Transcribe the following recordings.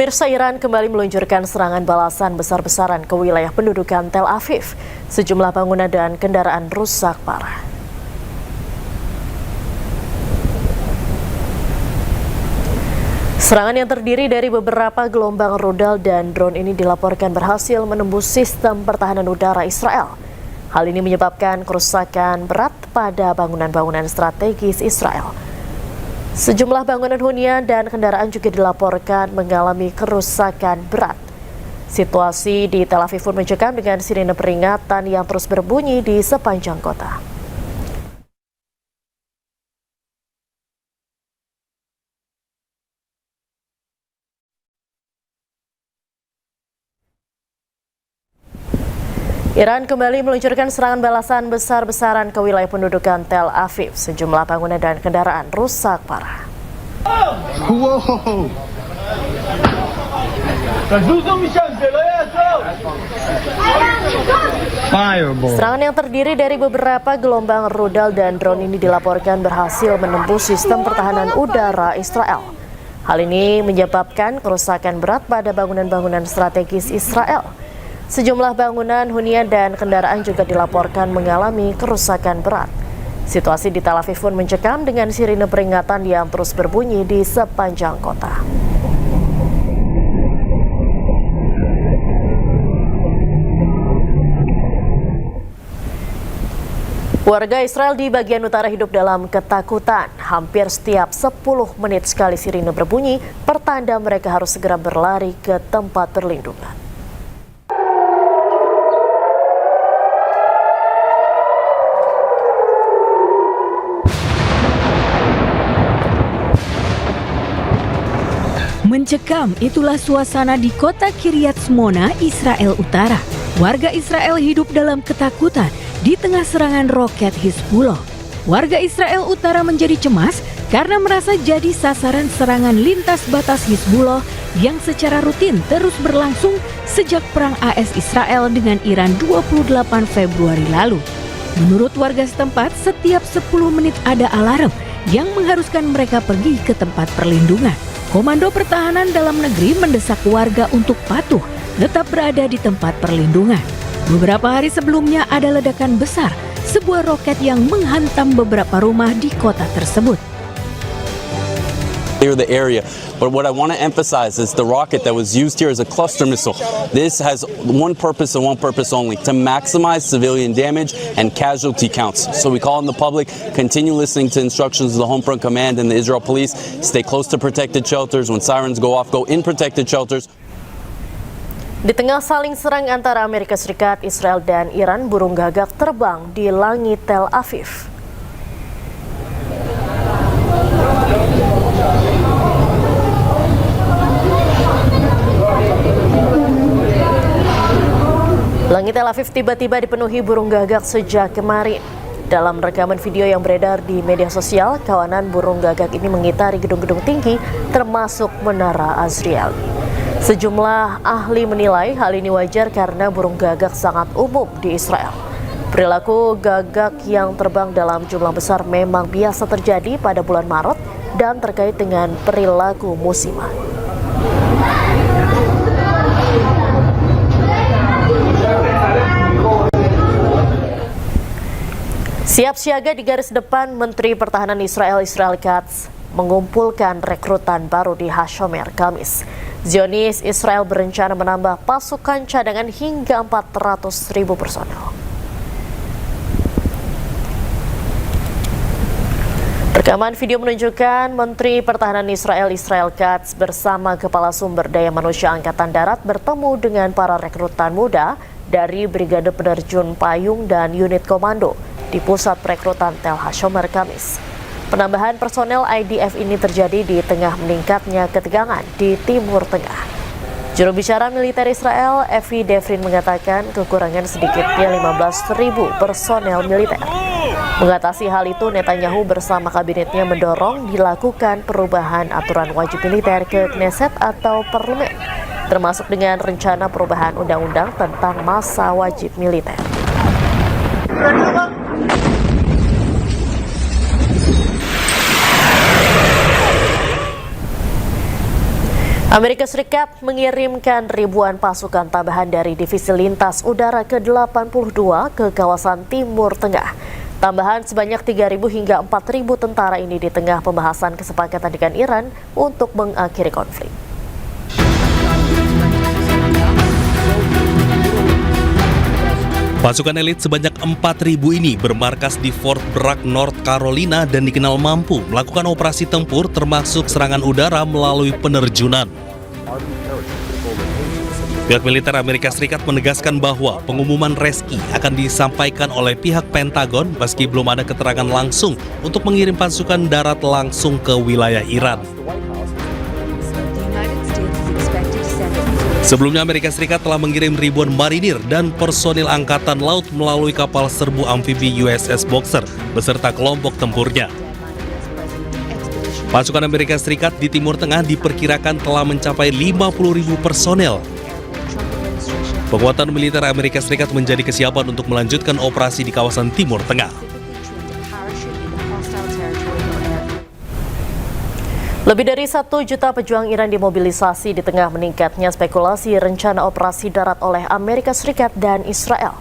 Pemirsa, Iran kembali meluncurkan serangan balasan besar-besaran ke wilayah pendudukan Tel Aviv. Sejumlah bangunan dan kendaraan rusak parah. Serangan yang terdiri dari beberapa gelombang rudal dan drone ini dilaporkan berhasil menembus sistem pertahanan udara Israel. Hal ini menyebabkan kerusakan berat pada bangunan-bangunan strategis Israel. Sejumlah bangunan hunian dan kendaraan juga dilaporkan mengalami kerusakan berat. Situasi di Tel Aviv pun mencekam dengan sirine peringatan yang terus berbunyi di sepanjang kota. Iran kembali meluncurkan serangan balasan besar-besaran ke wilayah pendudukan Tel Aviv. Sejumlah bangunan dan kendaraan rusak parah. Serangan yang terdiri dari beberapa gelombang rudal dan drone ini dilaporkan berhasil menembus sistem pertahanan udara Israel. Hal ini menyebabkan kerusakan berat pada bangunan-bangunan strategis Israel. Sejumlah bangunan, hunian, dan kendaraan juga dilaporkan mengalami kerusakan berat. Situasi di Tel Aviv pun mencekam dengan sirine peringatan yang terus berbunyi di sepanjang kota. Warga Israel di bagian utara hidup dalam ketakutan. Hampir setiap 10 menit sekali sirine berbunyi, pertanda mereka harus segera berlari ke tempat perlindungan. Mencekam, itulah suasana di kota Kiryat Shmona, Israel Utara. Warga Israel hidup dalam ketakutan di tengah serangan roket Hizbullah. Warga Israel Utara menjadi cemas karena merasa jadi sasaran serangan lintas batas Hizbullah yang secara rutin terus berlangsung sejak perang AS Israel dengan Iran 28 Februari lalu. Menurut warga setempat, setiap 10 menit ada alarm yang mengharuskan mereka pergi ke tempat perlindungan. Komando Pertahanan Dalam Negeri mendesak warga untuk patuh tetap berada di tempat perlindungan. Beberapa hari sebelumnya ada ledakan besar, sebuah roket yang menghantam beberapa rumah di kota tersebut. The area, but what I want to emphasize is the rocket that was used here is a cluster missile. This has one purpose and one purpose only: to maximize civilian damage and casualty counts. So we call on the public, continue listening to instructions of the Home Front Command and the Israel Police. Stay close to protected shelters. When sirens go off, go in protected shelters. Di tengah saling serang antara Amerika Serikat, Israel, dan Iran, burung gagak terbang di langit Tel Aviv. Langit Tel Aviv tiba-tiba dipenuhi burung gagak sejak kemarin. Dalam rekaman video yang beredar di media sosial, kawanan burung gagak ini mengitari gedung-gedung tinggi, termasuk Menara Azrieli. Sejumlah ahli menilai hal ini wajar karena burung gagak sangat umum di Israel. Perilaku gagak yang terbang dalam jumlah besar memang biasa terjadi pada bulan Maret dan terkait dengan perilaku musiman. Siap siaga di garis depan, Menteri Pertahanan Israel Katz mengumpulkan rekrutan baru di Hashomer, Kamis. Zionis Israel berencana menambah pasukan cadangan hingga 400.000 personel. Rekaman video menunjukkan Menteri Pertahanan Israel Katz bersama Kepala Sumber Daya Manusia Angkatan Darat bertemu dengan para rekrutan muda dari Brigade Penerjun Payung dan Unit Komando di pusat perekrutan Tel Hashomer, Kamis. Penambahan personel IDF ini terjadi di tengah meningkatnya ketegangan di Timur Tengah. Juru bicara militer Israel, Evi Devrin, mengatakan kekurangan sedikitnya 15.000 personel militer. Mengatasi hal itu, Netanyahu bersama kabinetnya mendorong dilakukan perubahan aturan wajib militer ke Knesset atau parlemen, termasuk dengan rencana perubahan undang-undang tentang masa wajib militer. Amerika Serikat mengirimkan ribuan pasukan tambahan dari Divisi Lintas Udara ke-82 ke kawasan Timur Tengah. Tambahan sebanyak 3.000 hingga 4.000 tentara ini di tengah pembahasan kesepakatan dengan Iran untuk mengakhiri konflik. Pasukan elit sebanyak 4.000 ini bermarkas di Fort Bragg, North Carolina dan dikenal mampu melakukan operasi tempur termasuk serangan udara melalui penerjunan. Pihak militer Amerika Serikat menegaskan bahwa pengumuman reski akan disampaikan oleh pihak Pentagon meski belum ada keterangan langsung untuk mengirim pasukan darat langsung ke wilayah Iran. Sebelumnya Amerika Serikat telah mengirim ribuan marinir dan personil angkatan laut melalui kapal serbu amfibi USS Boxer beserta kelompok tempurnya. Pasukan Amerika Serikat di Timur Tengah diperkirakan telah mencapai 50.000 personel. Penguatan militer Amerika Serikat menjadi kesiapan untuk melanjutkan operasi di kawasan Timur Tengah. Lebih dari 1 juta pejuang Iran dimobilisasi di tengah meningkatnya spekulasi rencana operasi darat oleh Amerika Serikat dan Israel.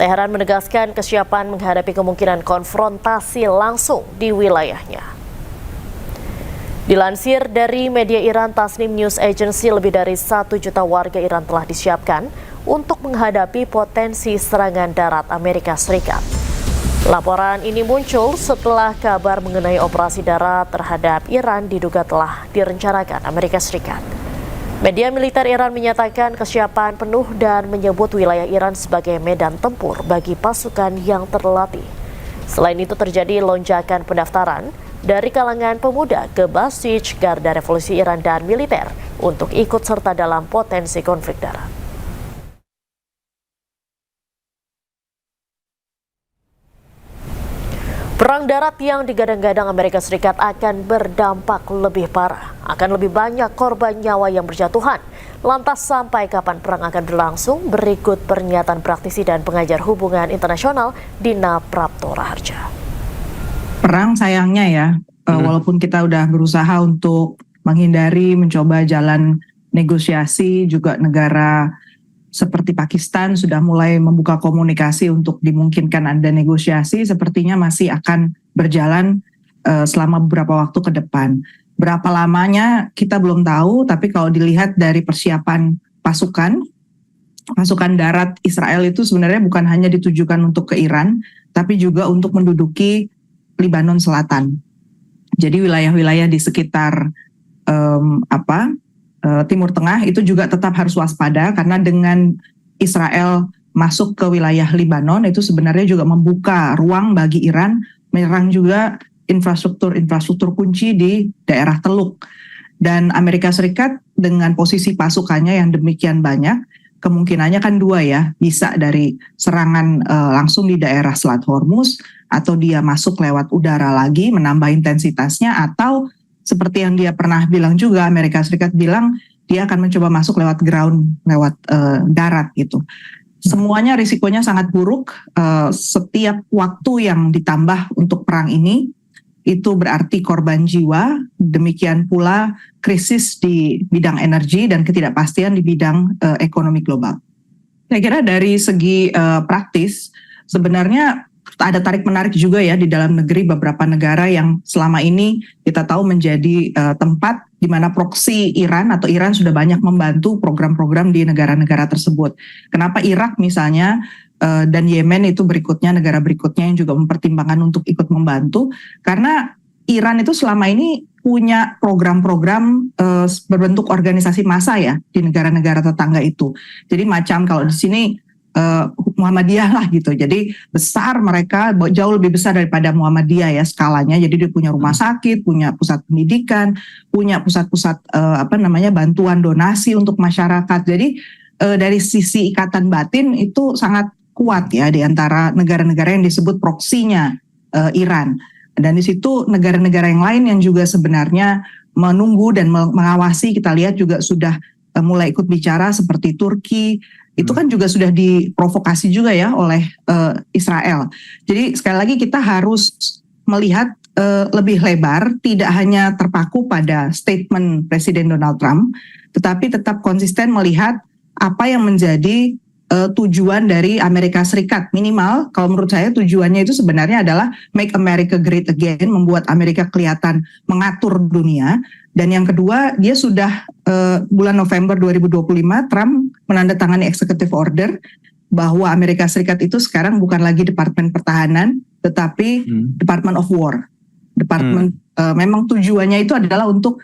Teheran menegaskan kesiapan menghadapi kemungkinan konfrontasi langsung di wilayahnya. Dilansir dari media Iran Tasnim News Agency, lebih dari 1 juta warga Iran telah disiapkan untuk menghadapi potensi serangan darat Amerika Serikat. Laporan ini muncul setelah kabar mengenai operasi darat terhadap Iran diduga telah direncanakan Amerika Serikat. Media militer Iran menyatakan kesiapan penuh dan menyebut wilayah Iran sebagai medan tempur bagi pasukan yang terlatih. Selain itu terjadi lonjakan pendaftaran dari kalangan pemuda ke Basij, Garda Revolusi Iran dan militer untuk ikut serta dalam potensi konflik darat. Perang darat yang digadang-gadang Amerika Serikat akan berdampak lebih parah. Akan lebih banyak korban nyawa yang berjatuhan. Lantas sampai kapan perang akan berlangsung? Berikut pernyataan praktisi dan pengajar hubungan internasional Dina Prapto Raharja. Perang sayangnya ya, walaupun kita udah berusaha untuk menghindari, mencoba jalan negosiasi, juga negara seperti Pakistan sudah mulai membuka komunikasi untuk dimungkinkan ada negosiasi, sepertinya masih akan berjalan selama beberapa waktu ke depan. Berapa lamanya kita belum tahu, tapi kalau dilihat dari persiapan pasukan darat Israel itu sebenarnya bukan hanya ditujukan untuk ke Iran, tapi juga untuk menduduki Lebanon Selatan. Jadi wilayah-wilayah di sekitar Timur Tengah itu juga tetap harus waspada, karena dengan Israel masuk ke wilayah Lebanon itu sebenarnya juga membuka ruang bagi Iran menyerang juga infrastruktur kunci di daerah Teluk. Dan Amerika Serikat dengan posisi pasukannya yang demikian banyak, kemungkinannya kan dua ya, bisa dari serangan langsung di daerah Selat Hormuz, atau dia masuk lewat udara lagi menambah intensitasnya, atau seperti yang dia pernah bilang juga, Amerika Serikat bilang dia akan mencoba masuk lewat ground, lewat darat gitu. Semuanya risikonya sangat buruk. Setiap waktu yang ditambah untuk perang ini, itu berarti korban jiwa, demikian pula krisis di bidang energi dan ketidakpastian di bidang ekonomi global. Saya kira dari segi praktis, sebenarnya ada tarik-menarik juga ya di dalam negeri beberapa negara yang selama ini kita tahu menjadi tempat di mana proksi Iran atau Iran sudah banyak membantu program-program di negara-negara tersebut. Kenapa Irak misalnya dan Yemen itu berikutnya, negara berikutnya yang juga mempertimbangkan untuk ikut membantu, karena Iran itu selama ini punya program-program berbentuk organisasi massa ya di negara-negara tetangga itu. Jadi macam kalau di sini Muhammadiyah lah gitu. Jadi besar mereka, jauh lebih besar daripada Muhammadiyah ya skalanya. Jadi dia punya rumah sakit, punya pusat pendidikan, punya pusat-pusat bantuan donasi untuk masyarakat. Jadi dari sisi ikatan batin itu sangat kuat ya di antara negara-negara yang disebut proksinya Iran. Dan di situ negara-negara yang lain yang juga sebenarnya menunggu dan mengawasi, kita lihat juga sudah mulai ikut bicara seperti Turki. Itu kan juga sudah diprovokasi juga ya oleh Israel. Jadi sekali lagi kita harus melihat lebih lebar, tidak hanya terpaku pada statement Presiden Donald Trump, tetapi tetap konsisten melihat apa yang menjadi tujuan dari Amerika Serikat. Minimal, kalau menurut saya tujuannya itu sebenarnya adalah make America great again, membuat Amerika kelihatan mengatur dunia. Dan yang kedua, dia sudah bulan November 2025, Trump menandatangani executive order bahwa Amerika Serikat itu sekarang bukan lagi Departemen Pertahanan, tetapi Department of War. Memang tujuannya itu adalah untuk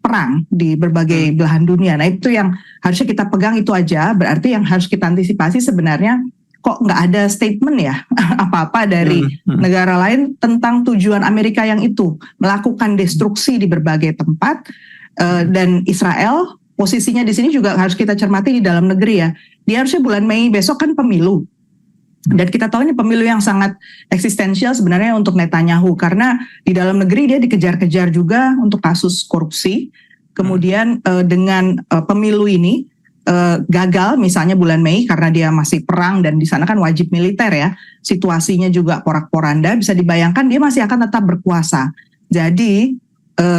perang di berbagai belahan dunia. Nah itu yang harusnya kita pegang itu aja. Berarti yang harus kita antisipasi sebenarnya kok nggak ada statement ya apa-apa dari negara lain tentang tujuan Amerika yang itu melakukan destruksi di berbagai tempat. Dan Israel posisinya di sini juga harus kita cermati di dalam negeri ya. Dia harusnya bulan Mei besok kan pemilu. Dan kita tahu ini pemilu yang sangat eksistensial sebenarnya untuk Netanyahu karena di dalam negeri dia dikejar-kejar juga untuk kasus korupsi. Kemudian dengan pemilu ini gagal misalnya bulan Mei karena dia masih perang dan di sana kan wajib militer ya. Situasinya juga porak-poranda, bisa dibayangkan dia masih akan tetap berkuasa. Jadi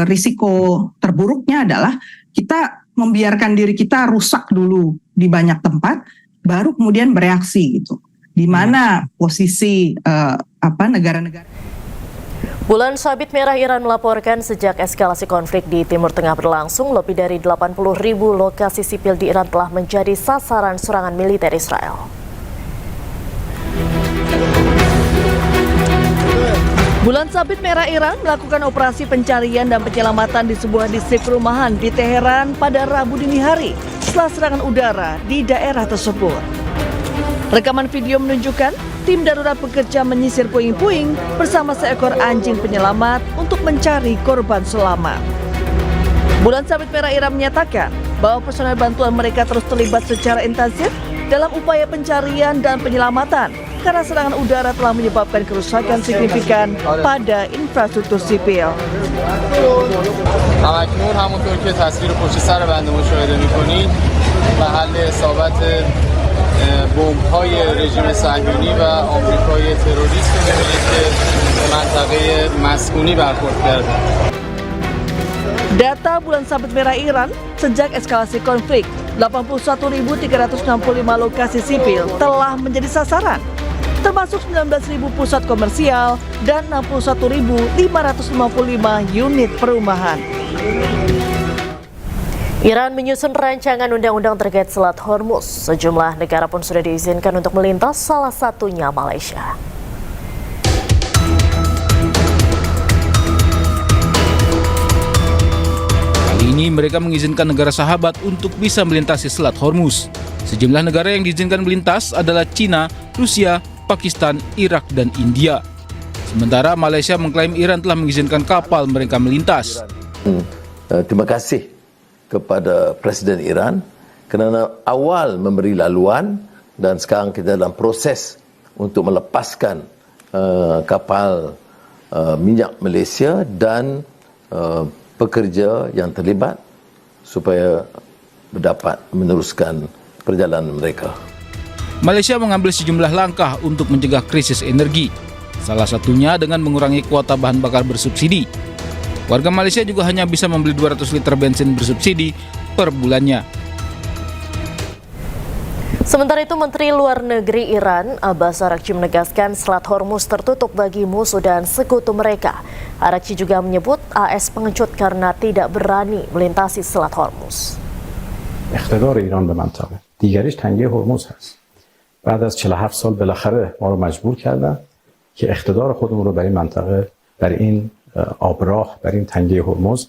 risiko terburuknya adalah kita membiarkan diri kita rusak dulu di banyak tempat baru kemudian bereaksi gitu. Di mana posisi negara-negara. Bulan Sabit Merah Iran melaporkan sejak eskalasi konflik di Timur Tengah berlangsung, lebih dari 80.000 lokasi sipil di Iran telah menjadi sasaran serangan militer Israel. Bulan Sabit Merah Iran melakukan operasi pencarian dan penyelamatan di sebuah distrik perumahan di Teheran pada Rabu dini hari setelah serangan udara di daerah tersebut. Rekaman video menunjukkan tim darurat bekerja menyisir puing-puing bersama seekor anjing penyelamat untuk mencari korban selamat. Bulan Sabit Merah Iran menyatakan bahwa personel bantuan mereka terus terlibat secara intensif dalam upaya pencarian dan penyelamatan karena serangan udara telah menyebabkan kerusakan signifikan pada infrastruktur sipil. بمب‌های رژیم صهیونی و آمریکای تروریست رو می‌بینید که به منطقه مسکونی برخورد کرده. Data Bulan Sabit Merah Iran, sejak eskalasi konflik, 81.365 lokasi sipil telah menjadi sasaran, termasuk 19.000 pusat komersial dan 61.555 unit perumahan. Iran menyusun rancangan undang-undang terkait Selat Hormuz. Sejumlah negara pun sudah diizinkan untuk melintas, salah satunya Malaysia. Kali ini mereka mengizinkan negara sahabat untuk bisa melintasi Selat Hormuz. Sejumlah negara yang diizinkan melintas adalah Cina, Rusia, Pakistan, Irak, dan India. Sementara Malaysia mengklaim Iran telah mengizinkan kapal mereka melintas. Terima kasih kepada Presiden Iran kerana awal memberi laluan dan sekarang kita dalam proses untuk melepaskan kapal minyak Malaysia dan pekerja yang terlibat supaya dapat meneruskan perjalanan mereka. Malaysia mengambil sejumlah langkah untuk mencegah krisis energi. Salah satunya dengan mengurangi kuota bahan bakar bersubsidi. Warga Malaysia juga hanya bisa membeli 200 liter bensin bersubsidi per bulannya. Sementara itu, Menteri Luar Negeri Iran, Abbas Araghchi menegaskan Selat Hormuz tertutup bagi musuh dan sekutu mereka. Araghchi juga menyebut AS pengecut karena tidak berani melintasi Selat Hormuz. اقتدار ایران به منطقه دیگریش تنگه هرمز هست. بعد از 47 سال بالاخره ما رو مجبور کردن که اقتدار خودمون رو برای این منطقه، برای این آبراه، برای این تنگه هرمز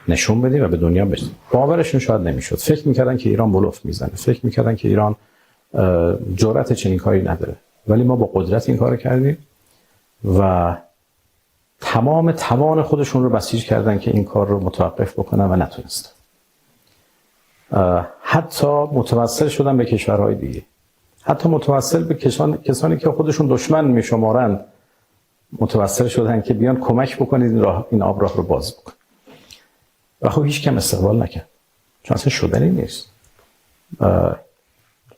نشون بدیم و به دنیا بدیم. باورشون شاید نمیشد. فکر میکردن که ایران بلوف میزنه. فکر میکردن که ایران جرأت چنین کاری نداره. ولی ما با قدرت این کارو کردیم و تمام توان خودشون رو بسیج کردن که این کار رو متوقف بکنن و نتونستن. حتی متوسل شدن به کشورهای دیگه. حتی متوسل به کسانی که خودشون دشمن میشمارن متوسل شدن که بیان کمک بکنید این آبراه رو باز بکن. و خب هیچ کم استقبال نکرد. چون اصلا شدنی نیست.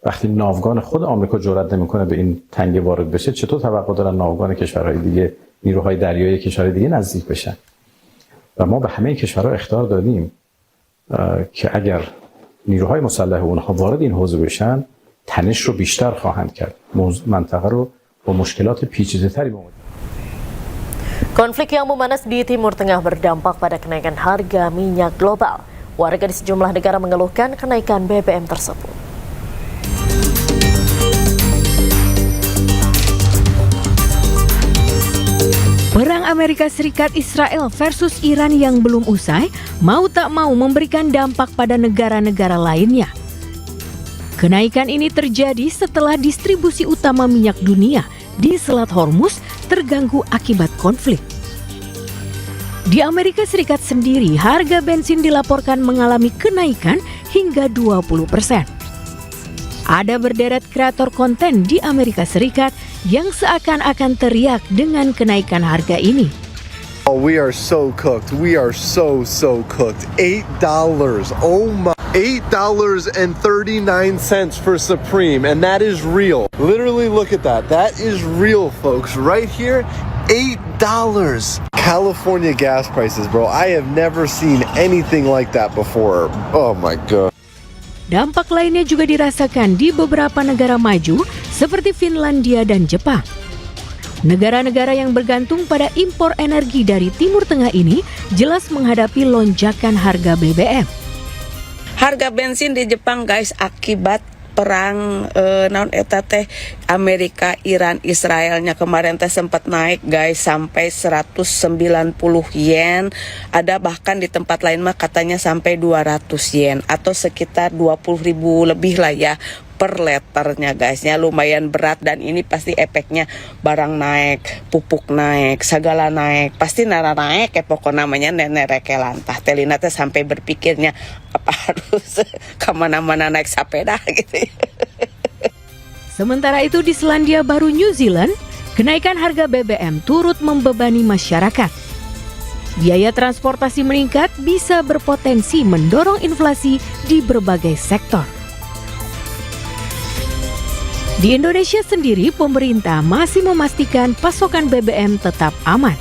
وقتی ناوگان خود آمریکا جرئت نمیکنه به این تنگه وارد بشه، چطور توقع دارن ناوگان کشورهای دیگه نیروهای دریایی کشور دیگه نزدیک بشن و ما به همه کشورها اخطار دادیم که اگر نیروهای مسلح اونها وارد این حوزه بشن تنش رو بیشتر خواهند کرد، منطقه رو با مشکلات پیچیده‌تری مواجه. Konflik yang memanas di Timur Tengah berdampak pada kenaikan harga minyak global. Warga di sejumlah negara mengeluhkan kenaikan BBM tersebut. Perang Amerika Serikat Israel versus Iran yang belum usai, mau tak mau memberikan dampak pada negara-negara lainnya. Kenaikan ini terjadi setelah distribusi utama minyak dunia di Selat Hormuz terganggu akibat konflik. Di Amerika Serikat sendiri, harga bensin dilaporkan mengalami kenaikan hingga 20%. Ada berderet kreator konten di Amerika Serikat yang seakan-akan teriak dengan kenaikan harga ini. Oh, we are so cooked. We are so cooked. $8. Oh my. $8.39 for Supreme, and that is real. Literally, look at that. That is real, folks. Right here, $8. California gas prices, bro. I have never seen anything like that before. Oh my God. Dampak lainnya juga dirasakan di beberapa negara maju seperti Finlandia dan Jepang. Negara-negara yang bergantung pada impor energi dari Timur Tengah ini jelas menghadapi lonjakan harga BBM. Harga bensin di Jepang guys akibat perang naon eta teh Amerika Iran Israelnya kemarin teh sempat naik guys sampai 190 yen, ada bahkan di tempat lain mah katanya sampai 200 yen atau sekitar 20.000 lebih lah ya per liternya guysnya, lumayan berat dan ini pasti efeknya barang naik, pupuk naik, segala naik, pasti nara naik ya pokoknya namanya nenek reke lantah telina teh sampai berpikirnya apa harus kemana-mana naik sepeda gitu. Sementara itu di Selandia Baru New Zealand, kenaikan harga BBM turut membebani masyarakat. Biaya transportasi meningkat bisa berpotensi mendorong inflasi di berbagai sektor. Di Indonesia sendiri, pemerintah masih memastikan pasokan BBM tetap aman.